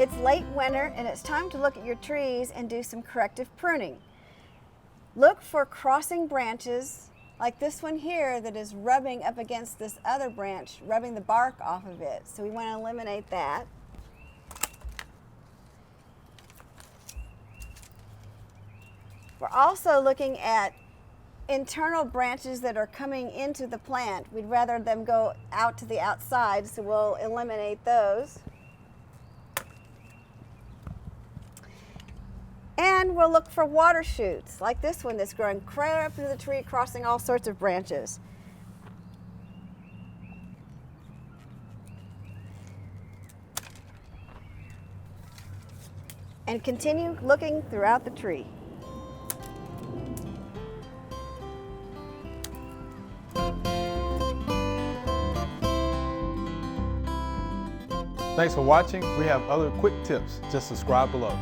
It's late winter and it's time to look at your trees and do some corrective pruning. Look for crossing branches like this one here that is rubbing up against this other branch, rubbing the bark off of it. So we want to eliminate that. We're also looking at internal branches that are coming into the plant. We'd rather them go out to the outside, so we'll eliminate those. And we'll look for water shoots, like this one that's growing right up into the tree, crossing all sorts of branches. And continue looking throughout the tree. Thanks for watching. We have other quick tips. Just subscribe below.